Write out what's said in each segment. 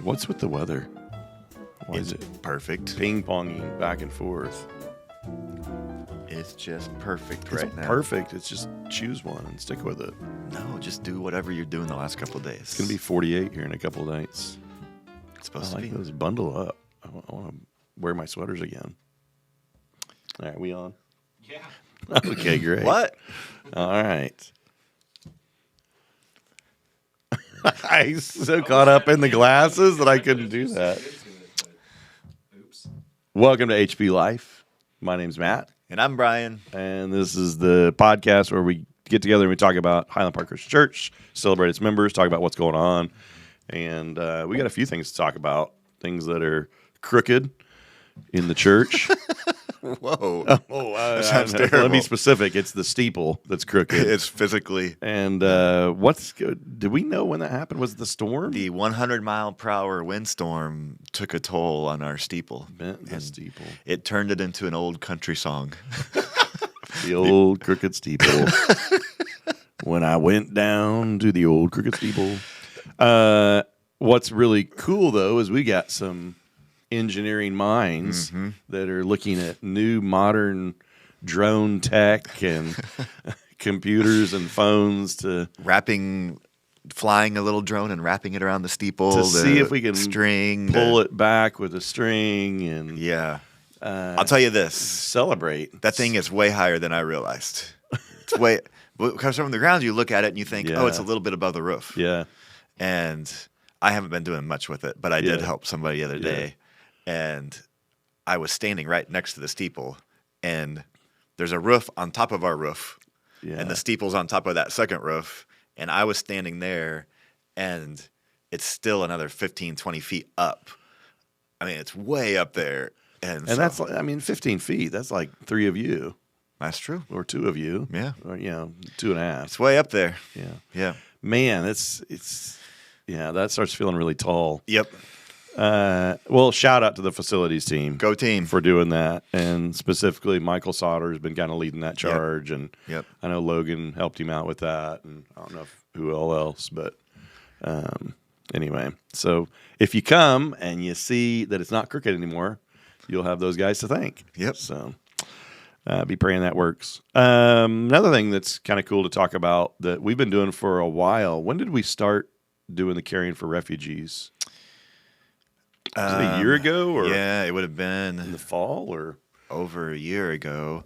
What's with the weather? Why is It's it perfect. ping-ponging back and forth? It's just perfect It's right now. perfect. It's just choose one and stick with it. No, just do whatever you're doing the last couple of days. It's going to be 48 here in a couple of nights. It's supposed I to like be. those. Bundle up. I want to wear my sweaters again. All right, we on? Yeah. Okay, great. What? All right. I'm so caught up in the glasses that I couldn't do that. Oops. Welcome to HP Life. My name's Matt, And I'm Brian. and this is the podcast where we get together and we talk about Highland Park Christian Church, celebrate its members, talk about what's going on, and we got a few things to talk about, things that are crooked in the church. Whoa. That sounds Let me terrible. be specific. It's the steeple that's crooked. It's physically And what's good? Did we know when that happened? Was it the storm? the 100-mile-per-hour windstorm took a toll on our steeple. Bent the And steeple. it turned it into an old country song. The old crooked steeple. When I went down to the old crooked steeple. What's really cool, though, is we got some engineering minds that are looking at new modern drone tech and computers and phones to Flying a little drone and wrapping it around the steeple. To see if we can string pull it back with a string and Yeah. I'll tell you this. celebrate. That thing is way higher than I realized. It's way because from the ground you look at it and you think, oh, it's a Yeah. little bit above the roof. Yeah. And I haven't been doing much with it, but I did Yeah. help somebody the other day. And I was standing right next to the steeple, and there's a roof on top of our roof, Yeah. and the steeple's on top of that second roof. And I was standing there, and it's still another 15, 20 feet up. I mean, it's way up there. And so, that's, like, I mean, 15 feet. That's like three of you that's true. or two of you. Yeah. Or, 2.5. It's way up there. Yeah. Yeah. Man, that starts feeling really tall. Yep. Well, shout out to the facilities team Go team. for doing that. And specifically, Michael Sauter has been kind of leading that charge. And Yep. I know Logan helped him out with that. And I don't know who all else, but anyway. So if you come and you see that it's not crooked anymore, you'll have those guys to thank. Yep. So be praying that works. Another thing that's kind of cool to talk about that we've been doing for a while. When did we start doing the Caring for Refugees? Was it a year ago or Yeah, it would have in been the fall or? over a year ago.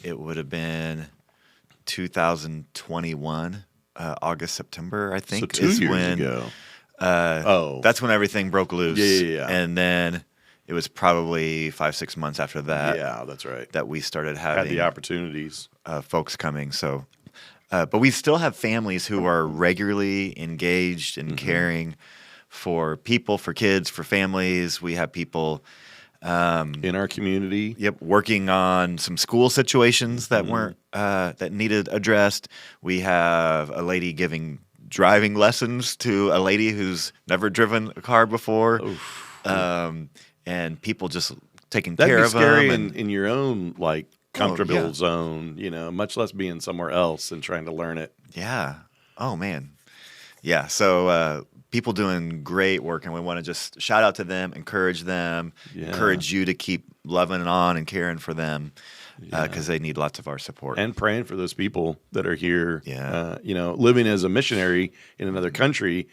It would have been 2021, August, September, I think. So 2 is years when, ago. Oh. That's when everything broke loose. Yeah. And then it was probably 5-6 months after that Yeah, that's right. that we started Had having the opportunities. folks coming. So, but we still have families who are regularly engaged in caring for people, for kids, for families. We have people, In our community. working on some school situations that weren't that needed addressed. We have a lady giving driving lessons to a lady who's never driven a car before, and people just taking That'd care be of scary them. in your own comfortable yeah. zone, much less being somewhere else and trying to learn it. Yeah. Oh, man. Yeah. So people doing great work, and we want to just shout out to them, encourage them, Yeah. encourage you to keep loving on and caring for them because they need lots of our support. And praying for those people that are here, Yeah. living as a missionary in another country.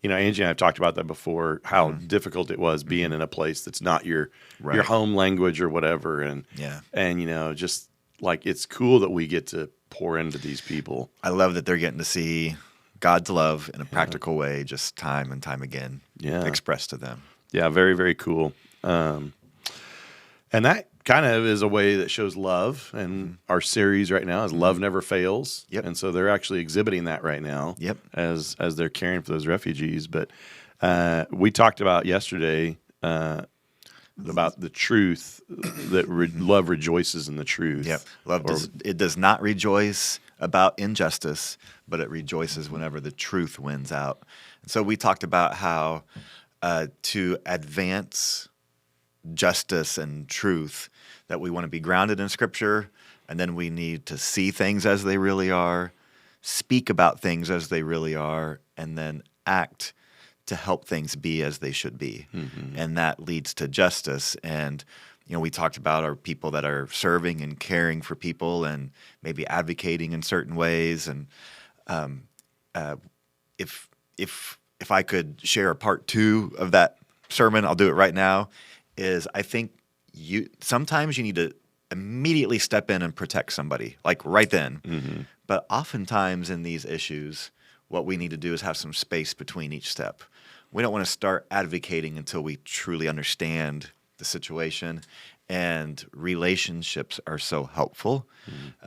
Angie and I have talked about that before, how difficult it was being in a place that's not your Right. home language or whatever. And, Yeah. and just like, it's cool that we get to pour into these people. I love that they're getting to see God's love in a practical way, just time and time again, Yeah. expressed to them. Yeah, very, very cool. And that kind of is a way that shows love. And our series right now is Love Never Fails. Yep. And so they're actually exhibiting that right now. Yep. As they're caring for those refugees. But we talked about yesterday about the truth that love rejoices in the truth. Yep. Love does not rejoice about injustice, but it rejoices whenever the truth wins out. And so we talked about how to advance justice and truth, that we want to be grounded in Scripture, and then we need to see things as they really are, speak about things as they really are, and then act to help things be as they should be. And that leads to justice. And, we talked about our people that are serving and caring for people and maybe advocating in certain ways. And if I could share a part 2 of that sermon, I'll do it right now, is I think sometimes you need to immediately step in and protect somebody, like right then. But oftentimes in these issues, what we need to do is have some space between each step. We don't want to start advocating until we truly understand the situation, and relationships are so helpful.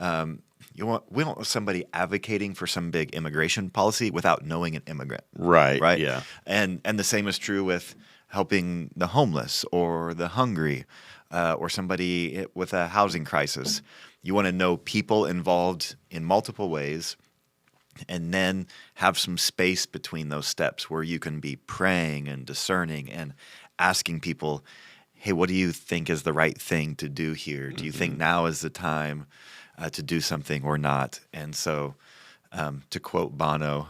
We don't want somebody advocating for some big immigration policy without knowing an immigrant. Right. Right. Yeah. And the same is true with helping the homeless or the hungry or somebody with a housing crisis. You want to know people involved in multiple ways, and then have some space between those steps where you can be praying and discerning and asking people, hey, what do you think is the right thing to do here? Do you think now is the time to do something or not? And so, to quote Bono,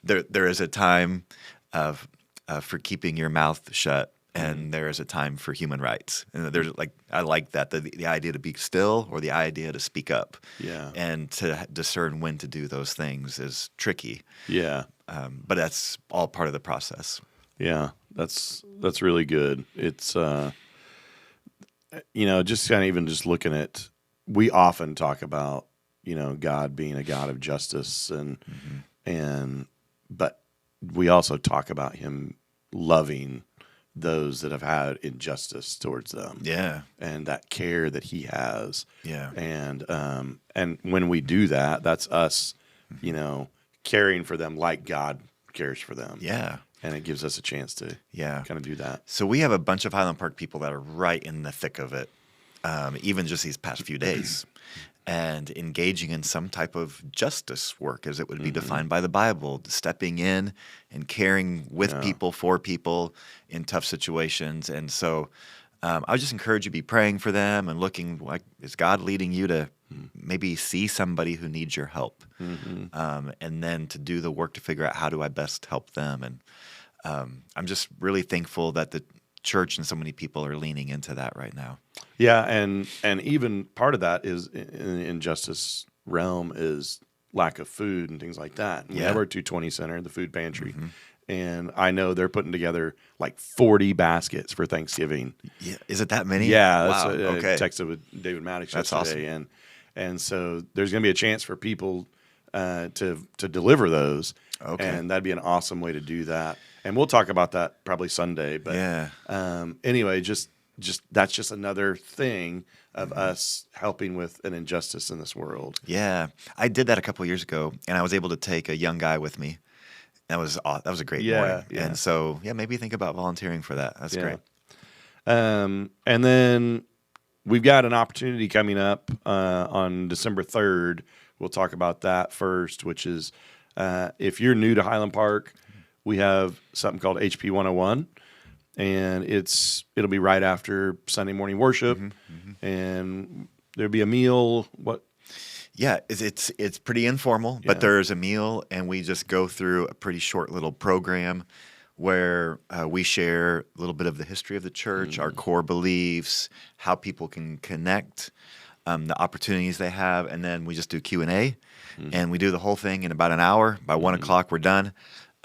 there is a time for keeping your mouth shut, and there is a time for human rights. And there's I like that, the idea to be still or the idea to speak up. Yeah. And to discern when to do those things is tricky. Yeah. But that's all part of the process. Yeah. That's really good. It's just kind of even just looking at, we often talk about, God being a God of justice but we also talk about him loving those that have had injustice towards them. Yeah. And that care that he has. Yeah. And when we do that, that's us, caring for them like God cares for them. Yeah. And it gives us a chance to kind of do that. So we have a bunch of Highland Park people that are right in the thick of it, even just these past few days, and engaging in some type of justice work as it would be defined by the Bible, stepping in and caring with people, for people in tough situations. And so I would just encourage you to be praying for them and looking, like, is God leading you to maybe see somebody who needs your help? And then to do the work to figure out, how do I best help them? And I'm just really thankful that the church and so many people are leaning into that right now. Yeah, and even part of that is in the injustice realm is lack of food and things like that. And we have our 220 center, the food pantry, and I know they're putting together like 40 baskets for Thanksgiving. Yeah, is it that many? Yeah, wow. that's Okay. I texted with David Maddox That's yesterday, awesome. and so there's going to be a chance for people to deliver those, Okay. and that'd be an awesome way to do that. And we'll talk about that probably Sunday. But anyway, just that's just another thing of us helping with an injustice in this world. Yeah, I did that a couple of years ago, and I was able to take a young guy with me. That was a great morning. Yeah. And so, maybe think about volunteering for that. That's great. And then we've got an opportunity coming up on December 3rd. We'll talk about that first, which is if you're new to Highland Park, we have something called HP 101, and it'll be right after Sunday morning worship, and there'll be a meal. Yeah, it's pretty informal, but there's a meal, and we just go through a pretty short little program where we share a little bit of the history of the church, our core beliefs, how people can connect, the opportunities they have, and then we just do Q&A, and we do the whole thing in about an hour. By 1 o'clock, we're done.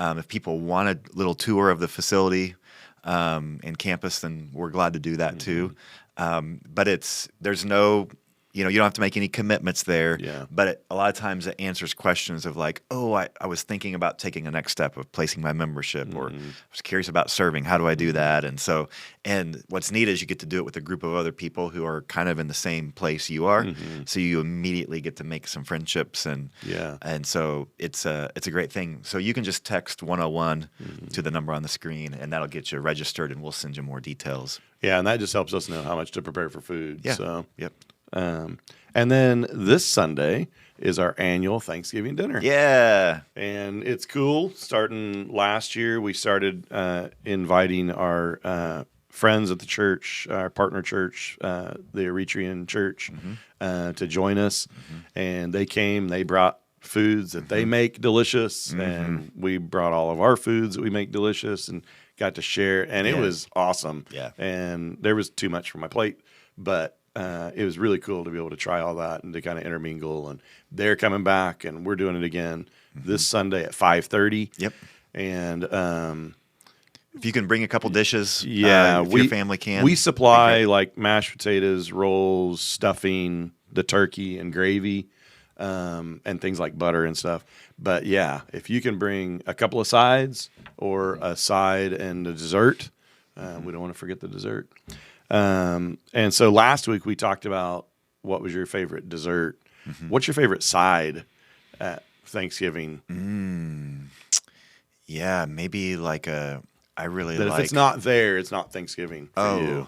If people want a little tour of the facility and campus, then we're glad to do that too. But there's no, you don't have to make any commitments there. Yeah. But a lot of times it answers questions of like, oh, I was thinking about taking a next step of placing my membership, or I was curious about serving. How do I do that? And what's neat is you get to do it with a group of other people who are kind of in the same place you are. So you immediately get to make some friendships, and so it's a great thing. So you can just text 101 to the number on the screen, and that'll get you registered, and we'll send you more details. Yeah, and that just helps us know how much to prepare for food. Yeah. So, Yep. And then this Sunday is our annual Thanksgiving dinner. Yeah. And it's cool. Starting last year, we started inviting our friends at the church, our partner church, the Eritrean church, to join us. And they came. They brought foods that they make delicious, and we brought all of our foods that we make delicious and got to share, and it Yeah. was awesome. Yeah. And there was too much for my plate, but it was really cool to be able to try all that and to kind of intermingle. And they're coming back, and we're doing it again this Sunday at 5:30. Yep. And If you can bring a couple dishes, yeah, if your family can. We supply like mashed potatoes, rolls, stuffing, the turkey, and gravy, and things like butter and stuff. But yeah, if you can bring a couple of sides or a side and a dessert, we don't want to forget the dessert. And so last week we talked about what was your favorite dessert. What's your favorite side at Thanksgiving? Yeah, maybe like I really That like. if it's not there, it's not Thanksgiving for Oh. you.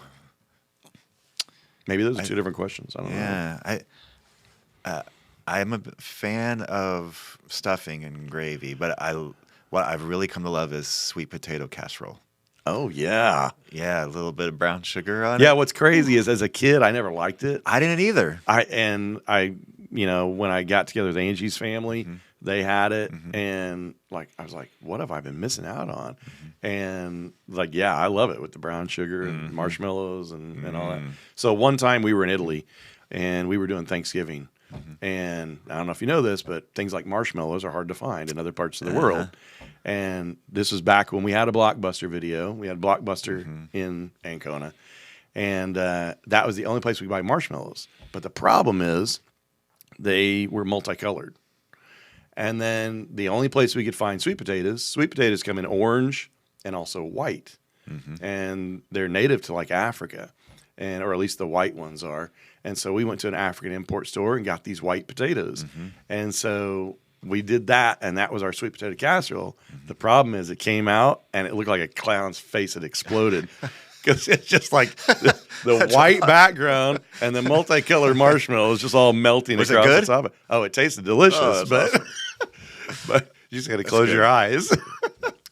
Maybe those are two different questions. I don't know. Yeah, I'm a fan of stuffing and gravy, but what I've really come to love is sweet potato casserole. Oh yeah. Yeah, a little bit of brown sugar on Yeah, it. what's crazy is as a kid I never liked it. I didn't either. I when I got together with Angie's family, Mm-hmm. they had it, and like I was like, what have I been missing out on? Mm-hmm. And like, yeah, I love it with the brown sugar and marshmallows and all Mm-hmm. that. So one time we were in Italy and we were doing Thanksgiving. Mm-hmm. And I don't know if you know this, but things like marshmallows are hard to find in other parts of the Uh-huh. world. And this was back when we had a Blockbuster video. We had Blockbuster Mm-hmm. in Ancona. And that was the only place we could buy marshmallows. But the problem is they were multicolored. And then the only place we could find sweet potatoes come in orange and also white. And they're native to like Africa, or at least the white ones are. And so we went to an African import store and got these white potatoes. And so we did that, and that was our sweet potato casserole. The problem is it came out, and it looked like a clown's face had exploded. Because it's just like the white background and the multicolored marshmallows just all melting Was it across good? the top. Oh, it tasted delicious, Oh, that's but but you just got to close good. your eyes.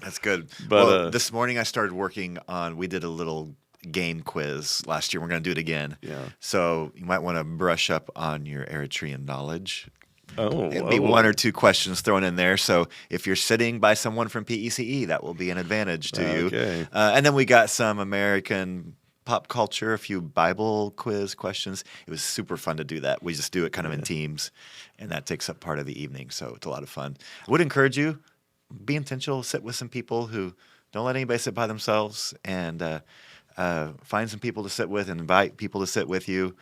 That's good. But, Well, this morning I started working on. We did a little game quiz last year. We're going to do it again. Yeah. So you might want to brush up on your Eritrean knowledge. Oh, It'd be one or two questions thrown in there. So if you're sitting by someone from PECE, that will be an advantage to you. Okay. And then we got some American pop culture, a few Bible quiz questions. It was super fun to do that. We just do it kind of in teams, and that takes up part of the evening. So it's a lot of fun. I would encourage you, be intentional, sit with some people who don't let anybody sit by themselves, and find some people to sit with and invite people to sit with you.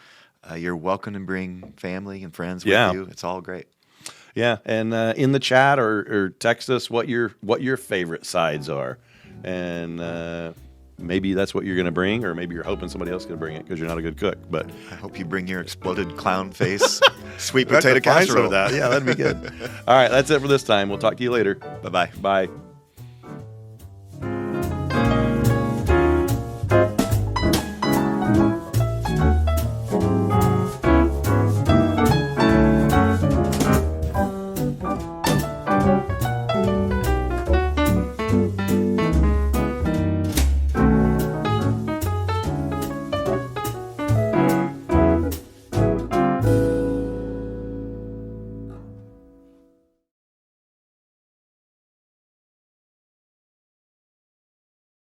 You're welcome to bring family and friends with Yeah. you. It's all great. Yeah, and in the chat or text us what your favorite sides are, and maybe that's what you're going to bring, or maybe you're hoping somebody else is going to bring it because you're not a good cook. But I hope you bring your exploded clown face, sweet We'll have to potato find some casserole. of that. Yeah, that'd be good. All right, that's it for this time. We'll talk to you later. Bye bye. Bye.